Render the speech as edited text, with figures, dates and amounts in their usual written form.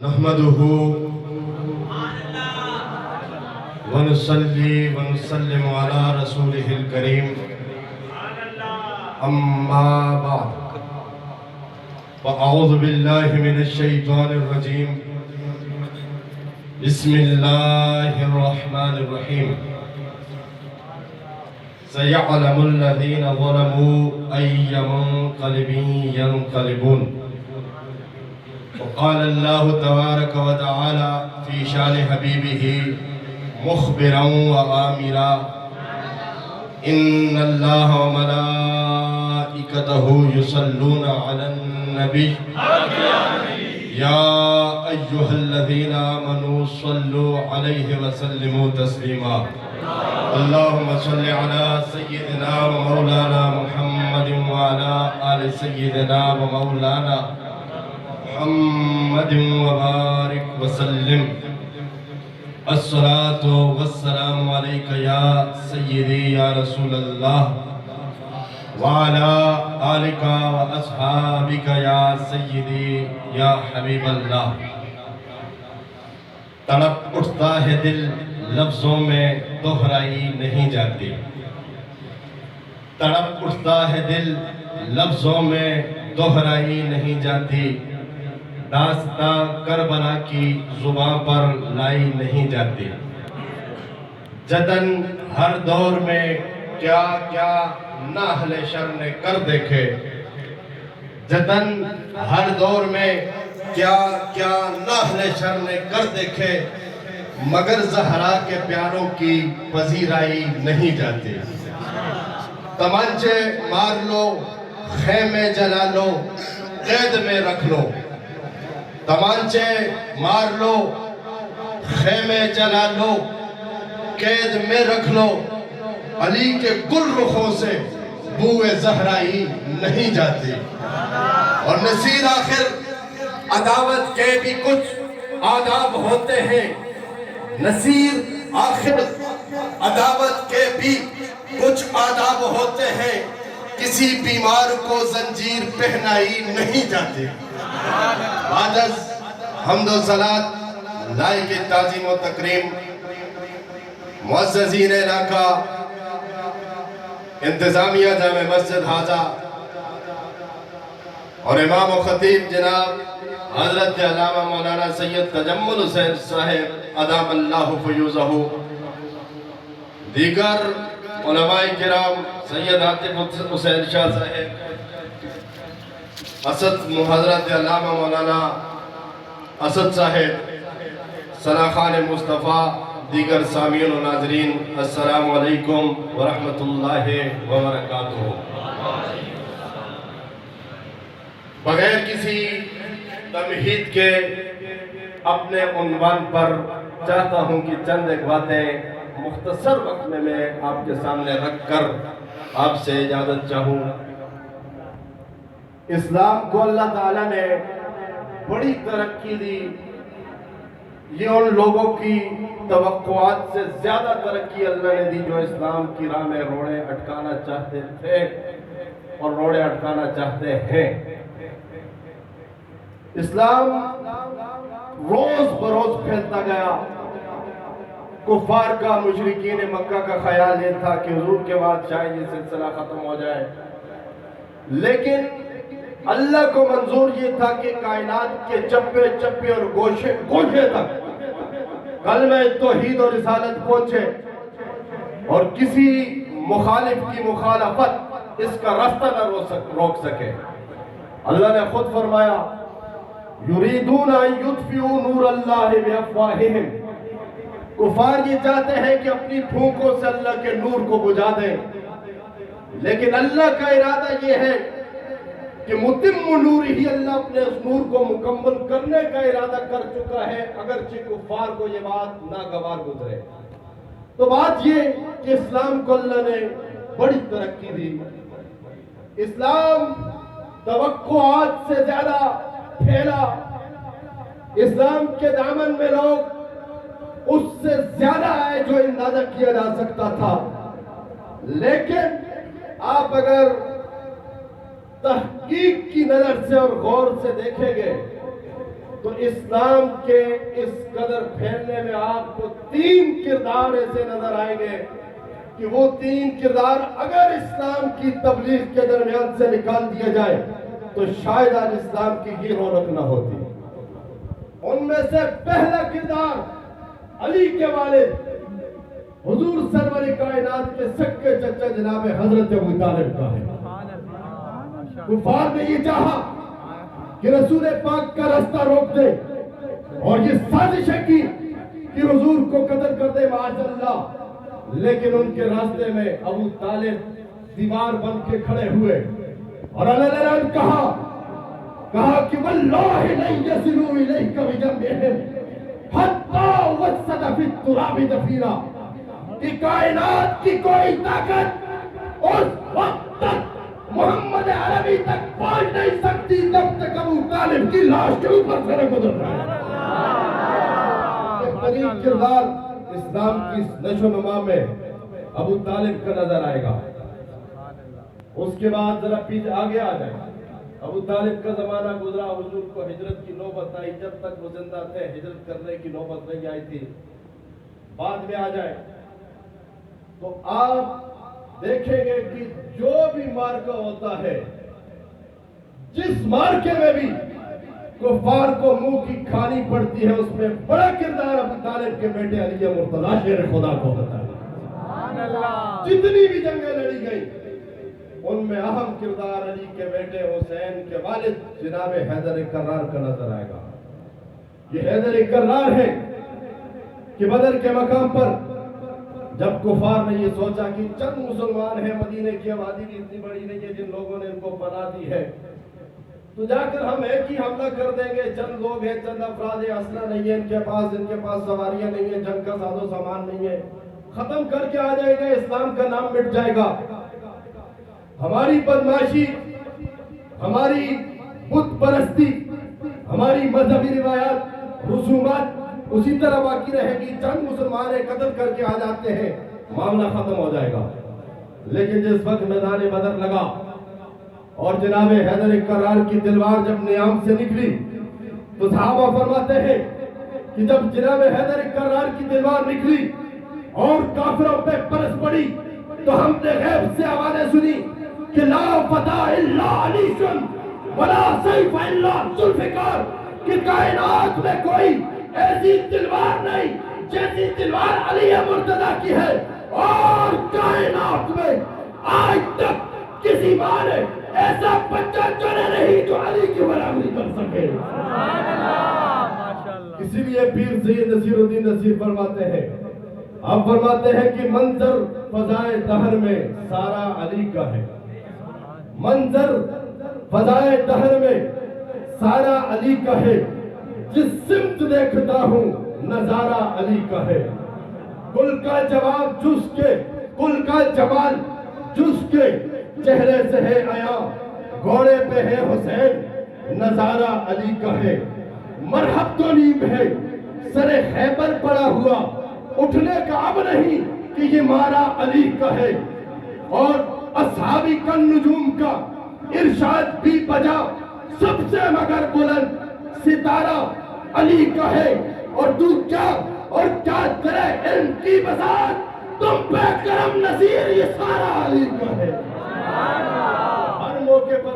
نحمده ونصلي ونسلم على رسوله الكريم أما بعد فأعوذ بالله من الشيطان الرجيم بسم الله الرحمن الرحيم سيعلم الذين ظلموا أي منقلب ينقلبون وقال الله تبارك وتعالى في شان حبيبه مخبرا وآمرا إن الله وملائكته يصلون على النبي يا أيها الذين آمنوا صلوا عليه وسلموا تسليما اللهم صل على سيدنا ومولانا محمد وعلى آل سيدنا ومولانا محمد وبارك وسلم الصلاة والسلام عليك يا سيدي يا رسول الله وعلى آلك وأصحابك يا سيدي يا حبيب الله تڑپ اٹھتا ہے دل لفظوں میں دہرائی نہیں جاتی تڑپ اٹھتا ہے دل لفظوں میں دہرائی نہیں جاتی داستاں کربلا کی زباں پر لائی نہیں جاتی جدن ہر دور میں کیا کیا نہ اہل شر نے کر دیکھے جدن ہر دور میں کیا کیا نہ اہل شر نے کر دیکھے مگر زہرا کے پیاروں کی پذیرائی نہیں جاتی تمانچے مار لو خیمے جلا لو قید میں رکھ لو تمانچے مار لو خیمے جلا لو قید میں رکھ لو علی کے گل رخوں سے بوئے زہرائی نہیں جاتی اور نصیر آخر عداوت کے بھی کچھ آداب ہوتے ہیں نصیر آخر عداوت کے بھی کچھ آداب ہوتے ہیں کسی بیمار کو زنجیر پہنائی نہیں جاتی بعد از حمد و صلاۃ لائق تعظیم و تکریم معززین علاقہ انتظامیہ جامع مسجد حاجہ اور امام و خطیب جناب حضرت علامہ مولانا سید تجمل حسین صاحب ادام اللہ فیوزہ دیگر علماء کرام سید عاطف حسین شاہ صاحب اسد حضرت علامہ مولانا اسد صاحب ثنا خان مصطفیٰ دیگر سامعین و ناظرین السلام علیکم ورحمۃ اللہ وبرکاتہ بغیر کسی تمہید کے اپنے عنوان پر چاہتا ہوں کہ چند ایک باتیں مختصر وقت میں آپ کے سامنے رکھ کر آپ سے اجازت چاہوں اسلام کو اللہ تعالیٰ نے بڑی ترقی دی یہ ان لوگوں کی توقعات سے زیادہ ترقی اللہ نے دی جو اسلام کی راہ میں روڑے اٹکانا چاہتے تھے اور روڑے اٹکانا چاہتے ہیں اسلام روز بروز پھیلتا گیا کفار کا مشرکین مکہ کا خیال یہ تھا کہ حضور کے بعد شاید یہ سلسلہ ختم ہو جائے لیکن اللہ کو منظور یہ تھا کہ کائنات کے چپے چپے اور گوشے گوشے تک کلمہ توحید اور رسالت پہنچے اور کسی مخالف کی مخالفت اس کا راستہ نہ روک سکے اللہ نے خود فرمایا یریدون ان یطفئوا نور اللہ بافواہہم کفار یہ چاہتے ہیں کہ اپنی پھونکوں سے اللہ کے نور کو بجھا دیں لیکن اللہ کا ارادہ یہ ہے کہ متم نور ہی اللہ اپنے اس نور کو مکمل کرنے کا ارادہ کر چکا ہے اگرچہ کفار کو یہ بات ناگوار گزرے تو بات یہ کہ اسلام کو اللہ نے بڑی ترقی دی اسلام توقعات سے زیادہ پھیلا اسلام کے دامن میں لوگ اس سے زیادہ آئے جو اندازہ کیا جا سکتا تھا لیکن آپ اگر تحقیق کی نظر سے اور غور سے دیکھیں گے تو اسلام کے اس قدر پھیلنے میں آپ کو 3 کردار ایسے نظر آئیں گے کہ وہ 3 کردار اگر اسلام کی تبلیغ کے درمیان سے نکال دیا جائے تو شاید آج اسلام کی یہ رونق نہ ہوتی۔ ان میں سے پہلا کردار علی کے والد حضور سرور کائنات کے سکے چچا جناب حضرت ابو طالب کا ہے۔ کفار نے یہ چاہا کہ رسول پاک کا راستہ روک دے اور یہ سازش کی کہ حضور کو قتل کر دے معاذ اللہ، لیکن ان کے راستے میں ابو طالب دیوار بن کے کھڑے ہوئے اور اللہ نے کہا کہ واللہ لن یصلوا الیک بجمعہم حتی وسد فی التراب دفینا، کہ کائنات کی کوئی طاقت اس وقت تک محمد عربی تک پہنچ نہیں سکتی جب تک ابو طالب کی لاش کے اوپر سے نہ گزر رہا ہے۔ بہترین کردار اسلام کی نشو و نما میں ابو طالب کا نظر آئے گا۔ اس کے بعد ذرا پیچھے آگے آ جائے، ابو طالب کا زمانہ گزرا، حضور کو ہجرت کی نوبت آئی، جب تک وہ زندہ تھے ہجرت کرنے کی نوبت نہیں آئی تھی۔ بعد میں آ جائے تو آپ دیکھیں گے کہ جو بھی مارکہ ہوتا ہے، جس مارکے میں بھی کفار کو منہ کی کھانی پڑتی ہے، اس میں بڑا کردار ابو طالب کے بیٹے علی مرتضیٰ شیر خدا کو ہوتا ہے۔ جتنی بھی جنگیں لڑی گئی ان میں اہم کردار علی کے بیٹے حسین کے والد جناب حیدر کرار کا نظر آئے گا۔ یہ حیدر کرار ہے کہ بدر کے مقام پر جب کفار نے یہ سوچا کہ چند مسلمان ہیں، مدینے کی آبادی بھی اتنی بڑی نہیں ہے جن لوگوں نے ان کو پناہ دی ہے، تو جا کر ہم ایک ہی حملہ کر دیں گے، چند لوگ ہیں، چند افراد ہیں، اسلحہ نہیں ہے ان کے پاس سواریاں نہیں ہیں، جنگ کا ساز و سامان نہیں ہے، ختم کر کے آ جائے گا، اسلام کا نام مٹ جائے گا۔ ہماری بدماشی، ہماری بت پرستی، ہماری مذہبی روایات، رسومات اسی طرح باقی رہے گی، چند مسلمان قتل کر کے آ جاتے ہیں، معاملہ ختم ہو جائے گا۔ لیکن جس وقت میدان بدر لگا اور جناب حیدر کرار کی تلوار جب نیام سے نکلی تو صحابہ فرماتے ہیں کہ جب جناب حیدر کرار کی تلوار نکلی اور کافروں پہ پرس پڑی تو ہم نے غیب سے آوازیں سنی کہ لا فتح الا علی ولا سیف الا ذوالفقار، کہ کائنات میں کوئی ایسی تلوار نہیں جیسی تلوار علی مرتضیٰ کی ہے، اور کائنات میں آج تک کسی ماں نے ایسا بچہ چنے نہیں جو علی کی برابری کر سکے۔ اسی لیے پیر سید نصیر الدین نصیر فرماتے ہیں، آپ فرماتے ہیں کہ منظر فضائے دہر میں سارا علی کا ہے، منظر فضائے دہر میں سارا علی کا ہے، جس سمت دیکھتا ہوں نظارہ علی کا ہے، کل کا جواب جس کے، کل کا جمال جس کے چہرے سے ہے آیا، گھوڑے پہ ہے حسین نظارہ علی کا ہے، مرحب تو نیم ہے سر خیبر پڑا ہوا، اٹھنے کا اب نہیں کہ یہ مارا علی کا ہے، اور اصحابی کا نجوم کا ارشاد بھی بجا، سب سے مگر بلند ستارہ علی کا ہے، اور تو کیا اور کیا کرے علم کی بساط، تم پہ کرم نصیر یہ سارا علی کا ہے۔ ہر موقع پر